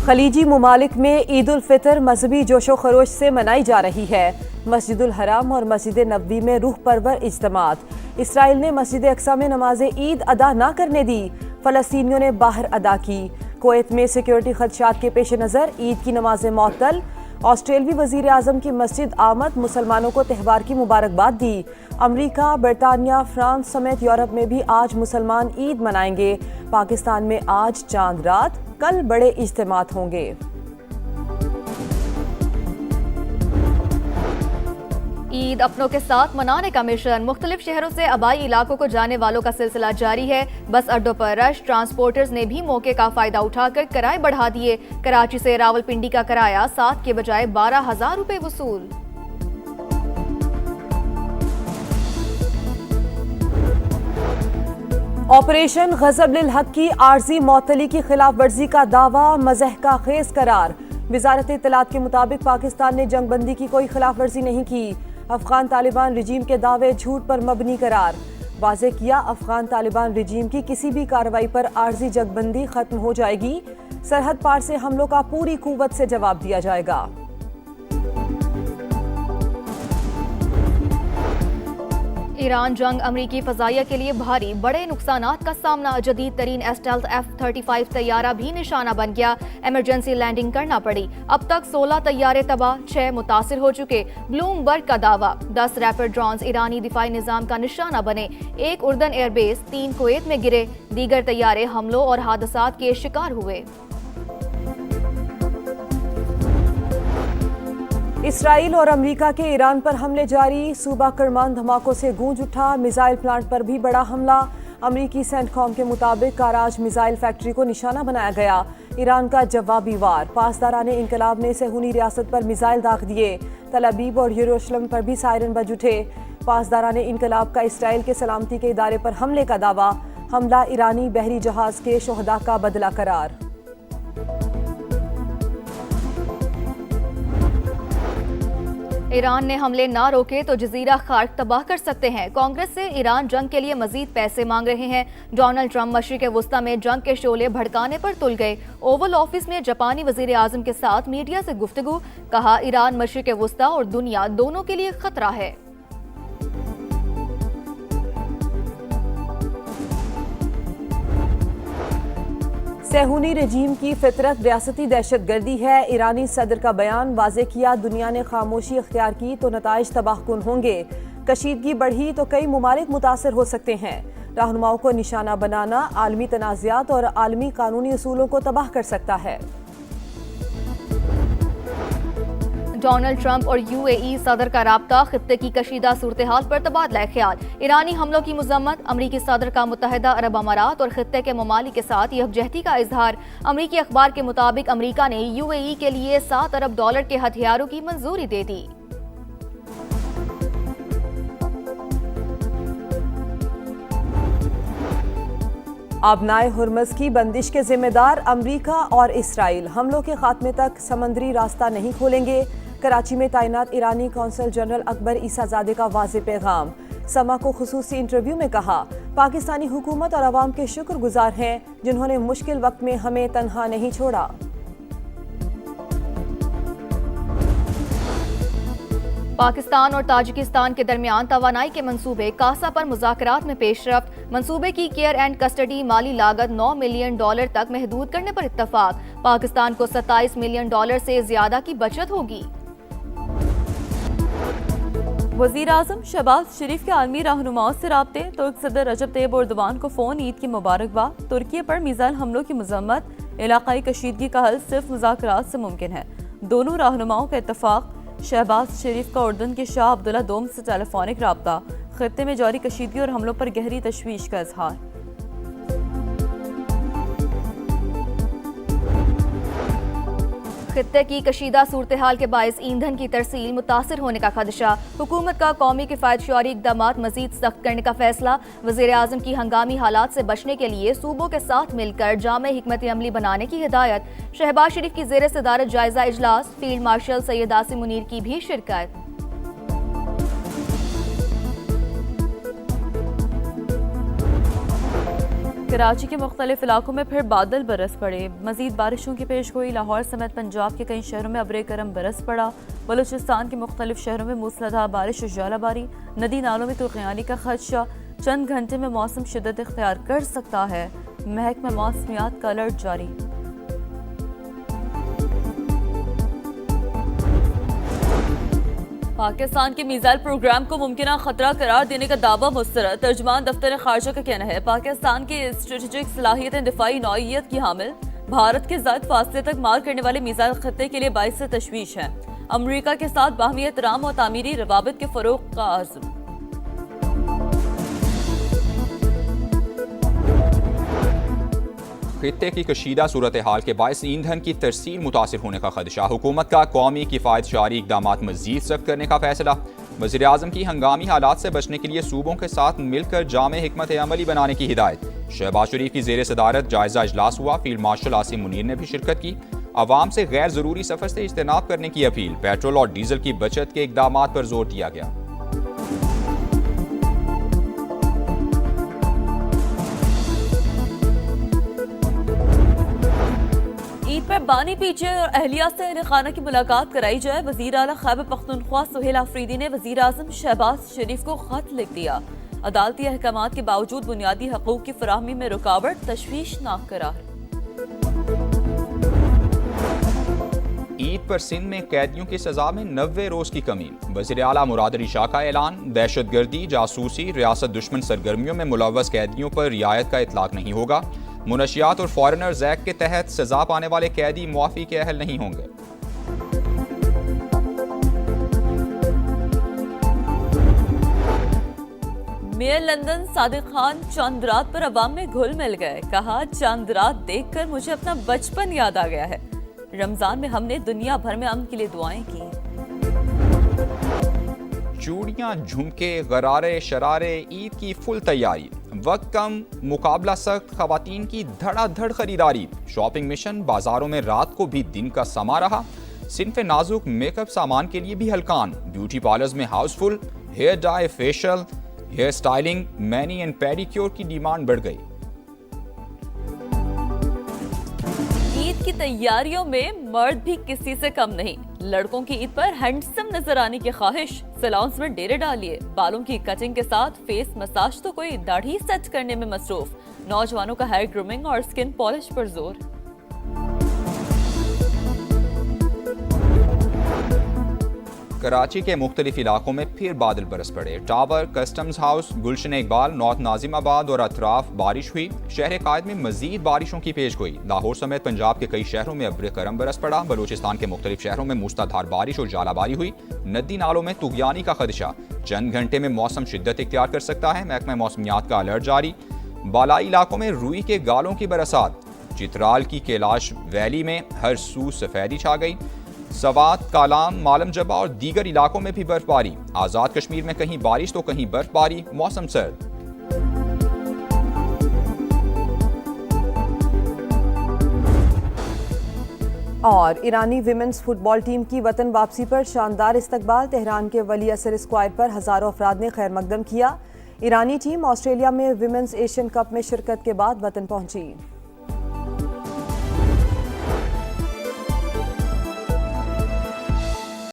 खलीजी मुमालिक में ईद उल फितर मजहबी जोशो खरोश से मनाई जा रही है। मस्जिदुल हराम और मस्जिद नबवी में रूह परवर इज्तिमात। इसराइल ने मस्जिद अक्सा में नमाज ईद अदा न करने दी, फलस्तीनियों ने बाहर अदा की। कुवैत में सिक्योरिटी खदशात के पेश नज़र ईद की नमाज मअतल। ऑस्ट्रेलवी वजीर आजम की मस्जिद आमद मुसलमानों को त्यौहार की मुबारकबाद दी। अमरीका, बरतानिया, फ्रांस समेत यूरोप में भी आज मुसलमान ईद मनाएंगे। पाकिस्तान में आज चांद रात, कल बड़े इज्तिमात होंगे। ईद अपनों के साथ मनाने का मिशन। मुख्तलिफ शहरों से आबाई इलाकों को जाने वालों का सिलसिला जारी है। बस अड्डों पर रश। ट्रांसपोर्टर्स ने भी मौके का फायदा उठाकर किराए बढ़ा दिए। कराची से रावलपिंडी का किराया 7 के बजाय 12,000 रुपए वसूल। ऑपरेशन गजब लिल हक की आर्जी मअतली की खिलाफ वर्जी का दावा मज़हका खेज करार। वजारत इत्तलात के मुताबिक पाकिस्तान ने जंगबंदी की कोई खिलाफ वर्जी नहीं की। अफगान तालिबान रिजीम के दावे झूठ पर मबनी करार। वाज़ेह किया, अफगान तालिबान रिजीम की किसी भी कार्रवाई पर आर्जी जंगबंदी खत्म हो जाएगी। सरहद पार से हमलों का पूरी कुव्वत से जवाब दिया जाएगा। ईरान जंग अमरीकी फजाइया के लिए भारी बड़े नुकसानात का सामना। जदीद तरीन एस्टेल्थ F-35 तैयारा भी निशाना बन गया। इमरजेंसी लैंडिंग करना पड़ी। अब तक 16 तैयारे तबाह, 6 मुतासिर हो चुके। ब्लूमबर्ग का दावा 10 रैपिड ड्रोन्स ईरानी दिफाई निजाम का निशाना बने। 1 उर्दन एयरबेस, 3 कुवैत में गिरे। दीगर तैयारे हमलों और हादसात के शिकार हुए। इसराइल और अमेरिका के ईरान पर हमले जारी। सूबा करमान धमाकों से गूंज उठा। मिसाइल प्लांट पर भी बड़ा हमला। अमेरिकी सेंटकॉम के मुताबिक काराज मिसाइल फैक्ट्री को निशाना बनाया गया। ईरान का जवाबी वार। पासदाराने इनकलाब ने सेहूनी रियासत पर मिसाइल दाग दिए। तल अबीब और यरूशलेम पर भी सायरन बज उठे। पासदाराने इनकलाब का इसराइल के सलामती के इदारे पर हमले का दावा। हमला ईरानी बहरी जहाज के शोहदा का बदला करार। ईरान ने हमले ना रोके तो जजीरा खार्क तबाह कर सकते हैं। कांग्रेस से ईरान जंग के लिए मजीद पैसे मांग रहे हैं। डोनाल्ड ट्रंप मशरिक वस्ता में जंग के शोले भड़काने पर तुल गए। ओवल ऑफिस में जापानी वजीर आजम के साथ मीडिया से गुफ्तगू। कहा, ईरान मशरिक वस्ता और दुनिया दोनों के लिए खतरा है। सेहूनी रजीम की फितरत रियासती दहशतगर्दी है। ईरानी सदर का बयान। वाज़ेह किया, दुनिया ने खामोशी इख्तियार की तो नताइज तबाहकुन होंगे। कशीदगी बढ़ी तो कई मुमालिक मुतासर हो सकते हैं। रहनुमाओं को निशाना बनाना आलमी तनाज़ात और आलमी कानूनी उसूलों को तबाह कर सकता है। डोनाल्ड ट्रंप और UAE सदर का राब्ता। खित्ते की कशीदा सूरत हाल पर तबादला ख्याल। ईरानी हमलों की मजम्मत। अमरीकी सदर का मुत्तहिदा अरब अमारात और खित्ते के ममालिक के साथ यकजहती का इजहार। अमरीकी अखबार के मुताबिक अमरीका ने UAE के लिए $7 अरब के हथियारों की मंजूरी दे दी। आबनाए हुर्मज़ की बंदिश के जिम्मेदार अमरीका और इसराइल। हमलों के खात्मे तक समंदरी रास्ता नहीं खोलेंगे। कराची में तैनात ईरानी कौंसल जनरल अकबर ईसाजादे का वाज़ेह पैगाम। समा को खुसूसी इंटरव्यू में कहा, पाकिस्तानी हुकूमत और अवाम के शुक्रगुजार हैं जिन्होंने मुश्किल वक्त में हमें तन्हा नहीं छोड़ा। पाकिस्तान और ताजिकिस्तान के दरमियान तवानाई के मंसूबे। कासा पर मुज़ाकरात में पेशरफ्त। मंसूबे की केयर एंड कस्टडी माली लागत $9 मिलियन तक महदूद करने पर इत्तफाक। पाकिस्तान को $27 मिलियन से ज्यादा की बचत होगी। वज़ीर आज़म शहबाज शरीफ के आलमी रहनुमाओं से राब्ते। तुर्क सदर रजब तैयब एर्दोगान को फ़ोन। ईद की मुबारकबाद। तुर्की पर मिसाइल हमलों की मजम्मत। इलाकाई कशीदगी का हल सिर्फ मुज़ाकरात से मुमकिन है। दोनों रहनुमाओं का इत्तफाक। शहबाज शरीफ का उर्दन के शाह अब्दुल्ला दोम से टेलीफोनिक राब्ता। खित्ते में जारी कशीदगी और हमलों पर गहरी तशवीश का इजहार। खित्ते की कशीदा सूरत हाल के बायस ईंधन की तरसील मुतासिर होने का खदशा। हुकूमत का कौमी किफायतशुमारी इक़दामात मजीद सख्त करने का फैसला। वज़ीर आज़म की हंगामी हालात से बचने के लिए सूबों के साथ मिलकर जामे हिकमत अमली बनाने की हिदायत। शहबाज शरीफ की ज़ेर सदारत जायजा इजलास। फील्ड मार्शल सैयद आसिम मुनीर की भी शिरकत। कराची के मुख्तलिफ इलाकों में फिर बादल बरस पड़े। मजीद बारिशों की पेशगोई। लाहौर समेत पंजाब के कई शहरों में अब्र करम बरस पड़ा। बलूचिस्तान के मुख्तलिफ शहरों में मूसलाधार बारिश और ज्वालाबारी। नदी नालों में तुगयानी का खदशा। चंद घंटे में मौसम शिद्दत इख्तियार कर सकता है। महकमा मौसमियात का अलर्ट जारी। पाकिस्तान के मिसाइल प्रोग्राम को मुमकिन खतरा करार देने का दावा मुस्तरद। तर्जुमान दफ्तर खारजा का कहना है पाकिस्तान की स्ट्रेटेजिक सलाहियतें दिफाई नौइयत की हामिल। भारत के ज़ायद फासले तक मार करने वाले मिसाइल खत्ते के लिए बाइस तशवीश है। अमरीका के साथ बाहमी एहतराम और तामीरी रवाबित के फरोग का आज़म। खित्ते की कशीदा सूरत हाल के बायस ईंधन की तरसील मुतासिर होने का खदशा। हुकूमत का कौमी किफ़ायत शारी इक़दाम मज़ीद सख्त करने का फैसला। वज़ीर आज़म की हंगामी हालात से बचने के लिए सूबों के साथ मिलकर जामे हिकमत अमली बनाने की हिदायत। शहबाज शरीफ की ज़ेर सदारत जायज़ा इजलास हुआ। फील्ड मार्शल आसिम मुनीर ने भी शिरकत की। अवाम से गैर ज़रूरी सफ़र से इज्तनाब करने की अपील। पेट्रोल और डीजल की बचत के इक़दाम पर जोर दिया गया। ईद पर बानी पीछे और अहलिया से अहल खाना की मुलाकात कराई जाए। वज़ीर आला खैबर पख्तूनख्वा सुहेल आफरीदी ने वज़ीर आज़म शहबाज शरीफ को खत लिख दिया। अदालती अहकामात के बावजूद बुनियादी हकूक़ की फराहमी में रुकावट तशवीशनाक करार। ईद पर सिंध में कैदियों की सजा में 90 रोज की कमी। वज़ीर आला मुराद अली शाह का ऐलान। दहशतगर्दी, जासूसी, रियासत दुश्मन सरगर्मियों में मुलव्वस कैदियों पर रियायत का इतलाक नहीं होगा। मुनशियात और फॉरेनर्स एक्ट के तहत सजा पाने वाले कैदी मुआफ़ी के अहल नहीं होंगे। मेयर लंदन सादिक खान चांद रात पर अवाम में घुल मिल गए। कहा, चांद रात देखकर मुझे अपना बचपन याद आ गया है। रमजान में हमने दुनिया भर में अमन के लिए दुआएं की। चूड़ियां, झुमके, गरारे, शरारे, ईद की फुल तैयारी। वक्त कम, मुकाबला सख्त, खवातीन की धड़ाधड़ खरीदारी। शॉपिंग मिशन बाजारों में रात को भी दिन का समा रहा। सिन्फ नाजुक मेकअप सामान के लिए भी हलकान। ब्यूटी पार्लर्स में housefull. Hair dye, facial, hair styling, mani and pedicure की डिमांड बढ़ गई। ईद की तैयारियों में मर्द भी किसी से कम नहीं। लड़कों की ईद पर हैंडसम नजर आने की ख्वाहिश। सैलून्स में डेरे डालिए। बालों की कटिंग के साथ फेस मसाज तो कोई दाढ़ी सेट करने में मसरूफ। नौजवानों का हेयर ग्रूमिंग और स्किन पॉलिश पर जोर। कराची के मुख्तलिफ इलाकों में फिर बादल बरस पड़े। टावर, कस्टम्स हाउस, गुलशन इकबाल, नॉर्थ नाजिमाबाद और अतराफ बारिश हुई। शहर कायद में मजीद बारिशों की पेश गोई। लाहौर समेत पंजाब के कई शहरों में अब्र करम बरस पड़ा। बलूचिस्तान के मुख्तलिफ शहरों में मूसलाधार बारिश और ज्वालाबारी हुई। नदी नालों में तुगयानी का खदशा। चंद घंटे में मौसम शिद्दत इख्तियार कर सकता है। महकमा मौसमियात का अलर्ट जारी। बालाई इलाकों में रुई के गालों की बरसात। चित्राल की कैलाश वैली में हर सू सफेदी छा गई। सवात, कालाम, मालम जबा और दीगर इलाकों में भी बर्फबारी। आज़ाद कश्मीर में कहीं बारिश तो कहीं बर्फबारी। मौसम सर्द। और ईरानी विमेंस फुटबॉल टीम की वतन वापसी पर शानदार इस्तकबाल। तेहरान के वली असर स्क्वायर पर हजारों अफराद ने खैर मकदम किया। ईरानी टीम ऑस्ट्रेलिया में विमेंस एशियन कप में शिरकत के बाद वतन पहुंची।